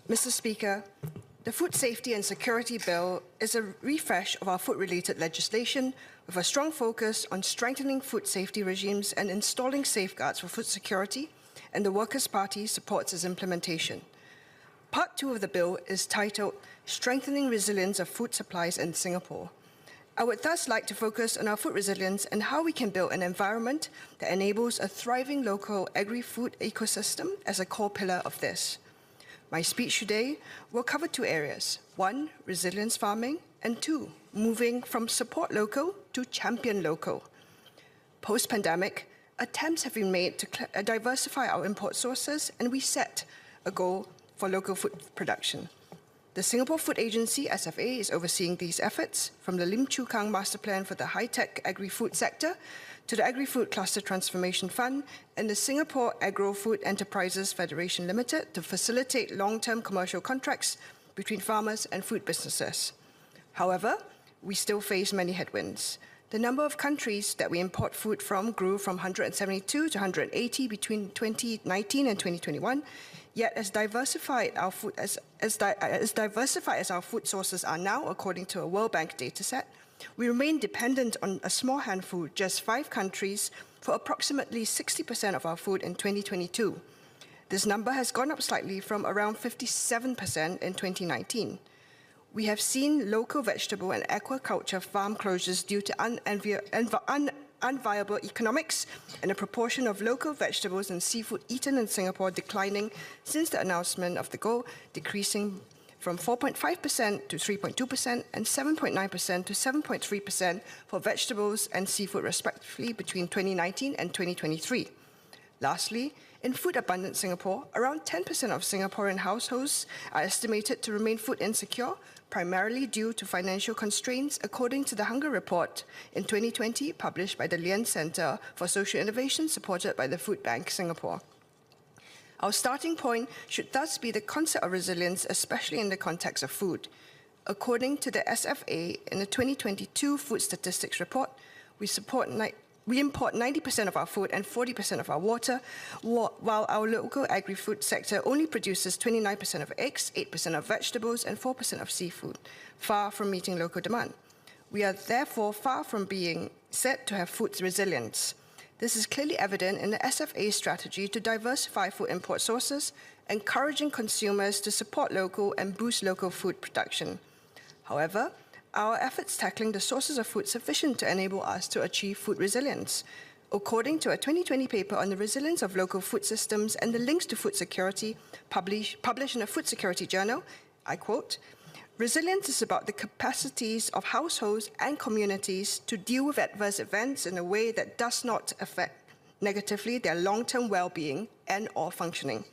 Mr. Speaker, the Food Safety and Security Bill is a refresh of our food-related legislation with a strong focus on strengthening food safety regimes and installing safeguards for food security, and the Workers' Party supports its implementation. Part 2 of the bill is titled Strengthening Resilience of Food Supplies in Singapore. I would thus like to focus on our food resilience and how we can build an environment that enables a thriving local agri-food ecosystem as a core pillar of this. My speech today will cover 2 areas. 1, resilience farming, and 2, moving from support local to champion local. Post-pandemic, attempts have been made to diversify our import sources, and we set a goal for local food production. The Singapore Food Agency, SFA, is overseeing these efforts, from the Lim Chu Kang Master Plan for the high-tech agri-food sector to the Agri-Food Cluster Transformation Fund and the Singapore Agro-Food Enterprises Federation Limited to facilitate long-term commercial contracts between farmers and food businesses. However, we still face many headwinds. The number of countries that we import food from grew from 172 to 180 between 2019 and 2021. Yet, as diversified as our food sources are now, according to a World Bank dataset, we remain dependent on a small handful, just 5 countries, for approximately 60% of our food in 2022. This number has gone up slightly from around 57% in 2019. We have seen local vegetable and aquaculture farm closures due to unviable economics, and the proportion of local vegetables and seafood eaten in Singapore declining since the announcement of the goal, decreasing from 4.5% to 3.2% and 7.9% to 7.3% for vegetables and seafood respectively between 2019 and 2023. Lastly, in food-abundant Singapore, around 10% of Singaporean households are estimated to remain food insecure, primarily due to financial constraints, according to the Hunger Report in 2020 published by the Lien Centre for Social Innovation, supported by the Food Bank Singapore. Our starting point should thus be the concept of resilience, especially in the context of food. According to the SFA, in the 2022 Food Statistics Report, we import 90% of our food and 40% of our water, while our local agri-food sector only produces 29% of eggs, 8% of vegetables, and 4% of seafood, far from meeting local demand. We are therefore far from being said to have food resilience. This is clearly evident in the SFA's strategy to diversify food import sources, encouraging consumers to support local and boost local food production. However, are our efforts tackling the sources of food sufficient to enable us to achieve food resilience? According to a 2020 paper on the resilience of local food systems and the links to food security published in a Food Security Journal, I quote, "Resilience is about the capacities of households and communities to deal with adverse events in a way that does not affect negatively their long-term well-being and/or functioning."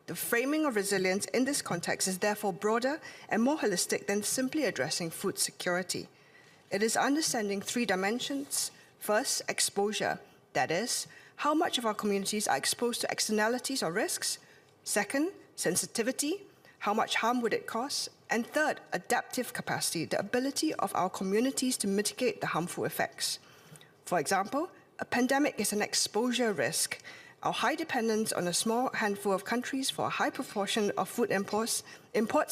The framing of resilience in this context is therefore broader and more holistic than simply addressing food security. It is understanding 3 dimensions. First, exposure, that is, how much of our communities are exposed to externalities or risks. Second, sensitivity, how much harm would it cause? And third, adaptive capacity, the ability of our communities to mitigate the harmful effects. For example, a pandemic is an exposure risk. Our high dependence on a small handful of countries for a high proportion of food imports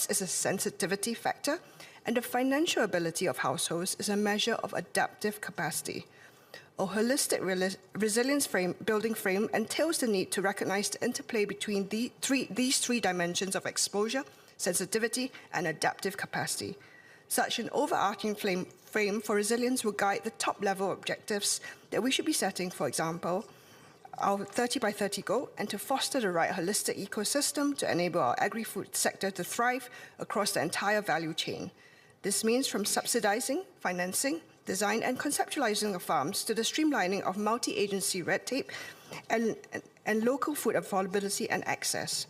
is a sensitivity factor, and the financial ability of households is a measure of adaptive capacity. A holistic resilience building frame entails the need to recognize the interplay between these three dimensions of exposure, sensitivity, and adaptive capacity. Such an overarching frame for resilience will guide the top-level objectives that we should be setting, for example, our 30 by 30 goal, and to foster the right holistic ecosystem to enable our agri-food sector to thrive across the entire value chain. This means from subsidizing, financing, design and conceptualizing of farms to the streamlining of multi-agency red tape and local food affordability and access.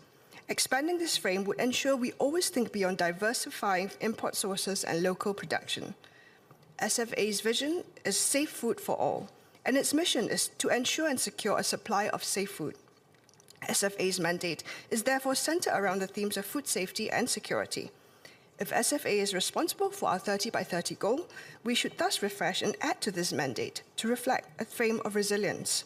Expanding this frame would ensure we always think beyond diversifying import sources and local production. SFA's vision is safe food for all, and its mission is to ensure and secure a supply of safe food. SFA's mandate is therefore centered around the themes of food safety and security. If SFA is responsible for our 30 by 30 goal, we should thus refresh and add to this mandate to reflect a frame of resilience.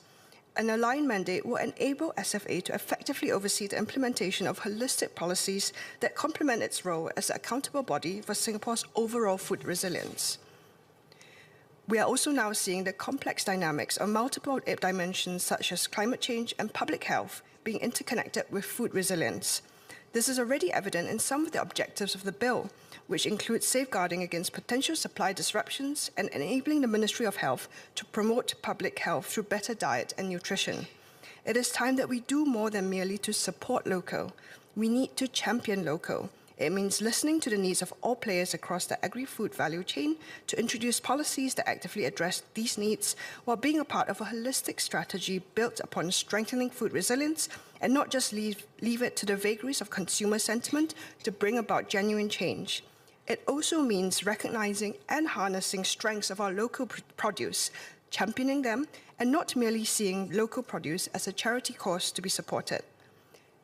An aligned mandate will enable SFA to effectively oversee the implementation of holistic policies that complement its role as an accountable body for Singapore's overall food resilience. We are also now seeing the complex dynamics of multiple dimensions such as climate change and public health being interconnected with food resilience. This is already evident in some of the objectives of the bill, which include safeguarding against potential supply disruptions and enabling the Ministry of Health to promote public health through better diet and nutrition. It is time that we do more than merely to support local. We need to champion local. It means listening to the needs of all players across the agri-food value chain to introduce policies that actively address these needs while being a part of a holistic strategy built upon strengthening food resilience and not just leave it to the vagaries of consumer sentiment to bring about genuine change. It also means recognizing and harnessing strengths of our local produce, championing them, and not merely seeing local produce as a charity cause to be supported.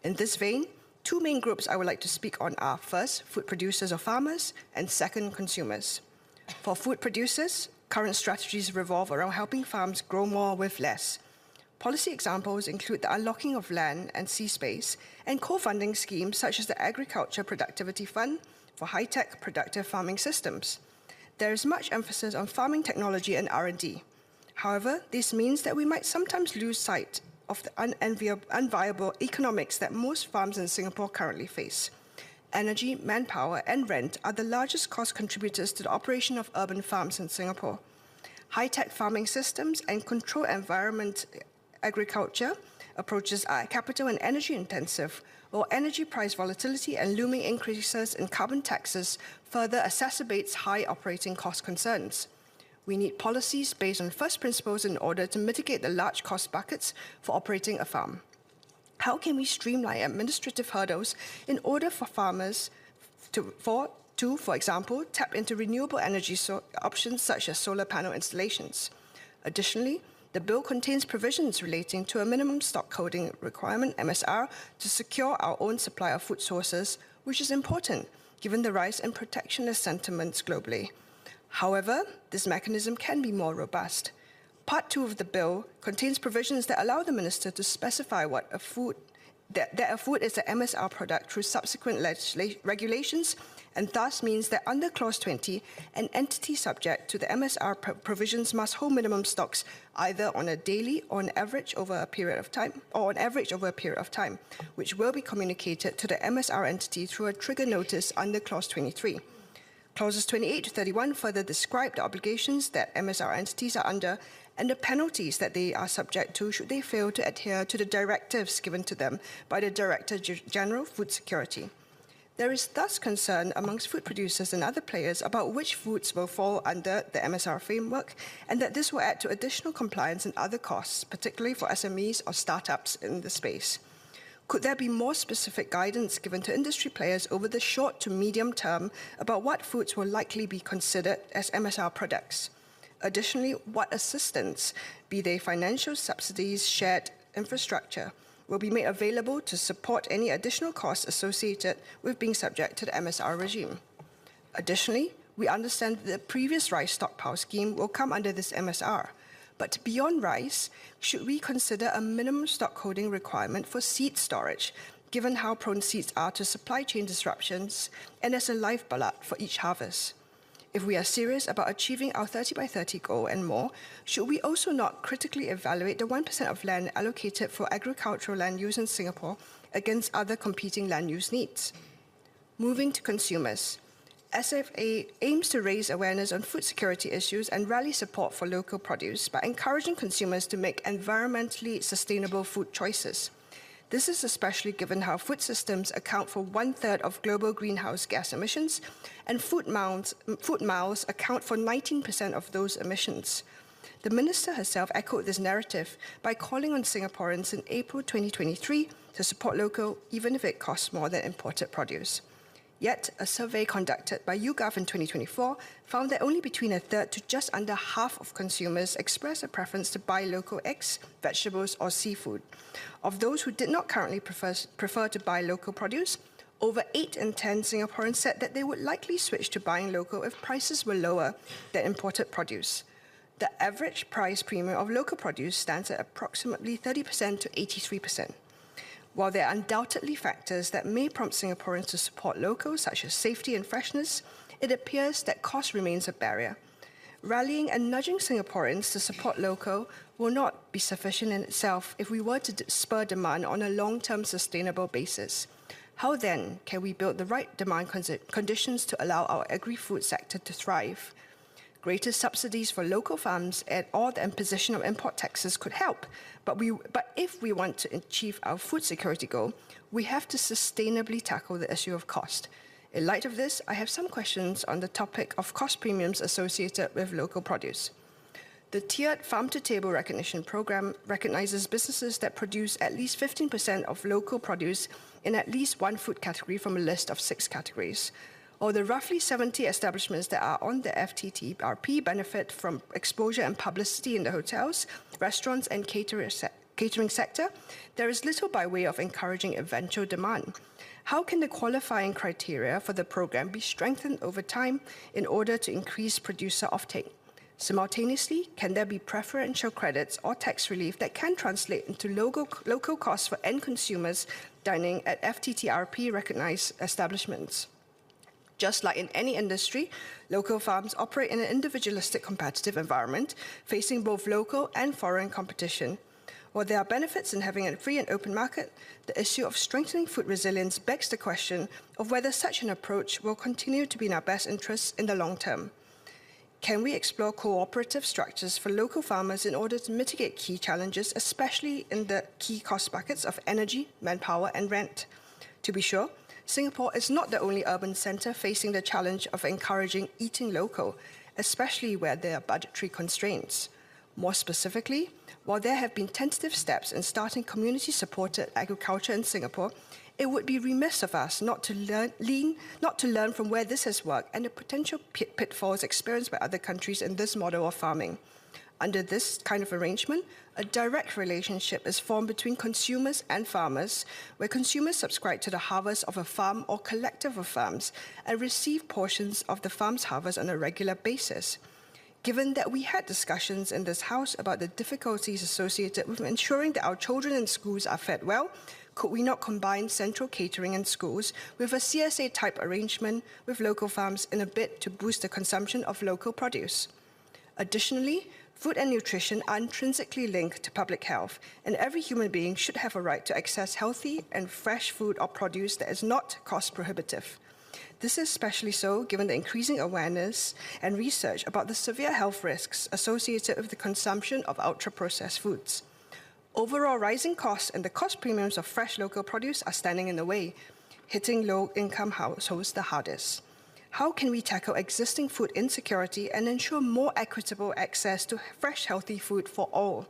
In this vein, two main groups I would like to speak on are, first, food producers or farmers, and second, consumers. For food producers, current strategies revolve around helping farms grow more with less. Policy examples include the unlocking of land and sea space and co-funding schemes such as the Agriculture Productivity Fund for high-tech productive farming systems. There is much emphasis on farming technology and R&D. However, this means that we might sometimes lose sight of the unviable economics that most farms in Singapore currently face. Energy, manpower, and rent are the largest cost contributors to the operation of urban farms in Singapore. High-tech farming systems and controlled environment agriculture approaches are capital and energy intensive, while energy price volatility and looming increases in carbon taxes further exacerbates high operating cost concerns. We need policies based on first principles in order to mitigate the large cost buckets for operating a farm. How can we streamline administrative hurdles in order for farmers to, for example, tap into renewable energy options such as solar panel installations? Additionally, the bill contains provisions relating to a minimum stock holding requirement, MSR, to secure our own supply of food sources, which is important given the rise in protectionist sentiments globally. However, this mechanism can be more robust. Part 2 of the bill contains provisions that allow the minister to specify that a food is an MSR product through subsequent regulations, and thus means that under Clause 20, an entity subject to the MSR provisions must hold minimum stocks either on a daily or on average over a period of time, which will be communicated to the MSR entity through a trigger notice under Clause 23. Clauses 28 to 31 further describe the obligations that MSR entities are under and the penalties that they are subject to should they fail to adhere to the directives given to them by the Director General Food Security. There is thus concern amongst food producers and other players about which foods will fall under the MSR framework and that this will add to additional compliance and other costs, particularly for SMEs or startups in the space. Could there be more specific guidance given to industry players over the short to medium term about what foods will likely be considered as MSR products? Additionally, what assistance, be they financial subsidies, shared infrastructure, will be made available to support any additional costs associated with being subject to the MSR regime? Additionally, we understand that the previous rice stockpile scheme will come under this MSR. But beyond rice, should we consider a minimum stock holding requirement for seed storage, given how prone seeds are to supply chain disruptions and as a lifeblood for each harvest? If we are serious about achieving our 30 by 30 goal and more, should we also not critically evaluate the 1% of land allocated for agricultural land use in Singapore against other competing land use needs? Moving to consumers. SFA aims to raise awareness on food security issues and rally support for local produce by encouraging consumers to make environmentally sustainable food choices. This is especially given how food systems account for 1/3 of global greenhouse gas emissions, and food miles account for 19% of those emissions. The minister herself echoed this narrative by calling on Singaporeans in April 2023 to support local, even if it costs more than imported produce. Yet, a survey conducted by YouGov in 2024 found that only between 1/3 to just under half of consumers expressed a preference to buy local eggs, vegetables, or seafood. Of those who did not currently prefer to buy local produce, over 8 in 10 Singaporeans said that they would likely switch to buying local if prices were lower than imported produce. The average price premium of local produce stands at approximately 30% to 83%. While there are undoubtedly factors that may prompt Singaporeans to support local, such as safety and freshness, it appears that cost remains a barrier. Rallying and nudging Singaporeans to support local will not be sufficient in itself if we were to spur demand on a long-term sustainable basis. How then can we build the right demand conditions to allow our agri-food sector to thrive? Greater subsidies for local farms or the imposition of import taxes could help, but if we want to achieve our food security goal, we have to sustainably tackle the issue of cost. In light of this, I have some questions on the topic of cost premiums associated with local produce. The tiered farm-to-table recognition program recognizes businesses that produce at least 15% of local produce in at least one food category from a list of 6 categories. Or the roughly 70 establishments that are on the FTTRP benefit from exposure and publicity in the hotels, restaurants, and catering sector, there is little by way of encouraging eventual demand. How can the qualifying criteria for the program be strengthened over time in order to increase producer offtake? Simultaneously, can there be preferential credits or tax relief that can translate into local costs for end consumers dining at FTTRP-recognized establishments? Just like in any industry, local farms operate in an individualistic competitive environment, facing both local and foreign competition. While there are benefits in having a free and open market, the issue of strengthening food resilience begs the question of whether such an approach will continue to be in our best interests in the long term. Can we explore cooperative structures for local farmers in order to mitigate key challenges, especially in the key cost buckets of energy, manpower, and rent? To be sure, Singapore is not the only urban centre facing the challenge of encouraging eating local, especially where there are budgetary constraints. More specifically, while there have been tentative steps in starting community-supported agriculture in Singapore, it would be remiss of us not to learn from where this has worked and the potential pitfalls experienced by other countries in this model of farming. Under this kind of arrangement, a direct relationship is formed between consumers and farmers, where consumers subscribe to the harvest of a farm or collective of farms and receive portions of the farm's harvest on a regular basis. Given that we had discussions in this House about the difficulties associated with ensuring that our children in schools are fed well, could we not combine central catering in schools with a CSA-type arrangement with local farms in a bid to boost the consumption of local produce? Additionally, food and nutrition are intrinsically linked to public health, and every human being should have a right to access healthy and fresh food or produce that is not cost prohibitive. This is especially so given the increasing awareness and research about the severe health risks associated with the consumption of ultra-processed foods. Overall rising costs and the cost premiums of fresh local produce are standing in the way, hitting low-income households the hardest. How can we tackle existing food insecurity and ensure more equitable access to fresh, healthy food for all?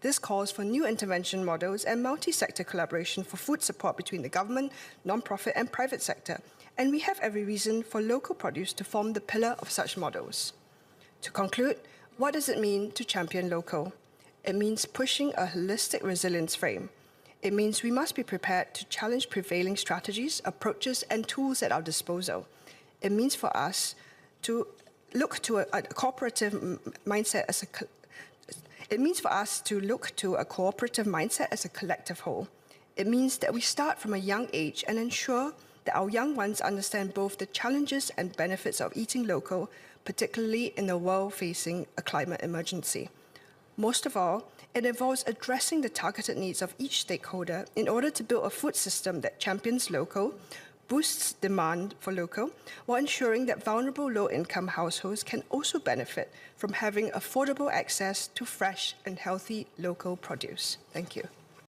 This calls for new intervention models and multi-sector collaboration for food support between the government, non-profit and private sector, and we have every reason for local produce to form the pillar of such models. To conclude, what does it mean to champion local? It means pushing a holistic resilience frame. It means we must be prepared to challenge prevailing strategies, approaches, and tools at our disposal. It means for us to look to a cooperative mindset as a collective whole. It means that we start from a young age and ensure that our young ones understand both the challenges and benefits of eating local, particularly in a world facing a climate emergency. Most of all, it involves addressing the targeted needs of each stakeholder in order to build a food system that champions local, boosts demand for local, while ensuring that vulnerable low-income households can also benefit from having affordable access to fresh and healthy local produce. Thank you.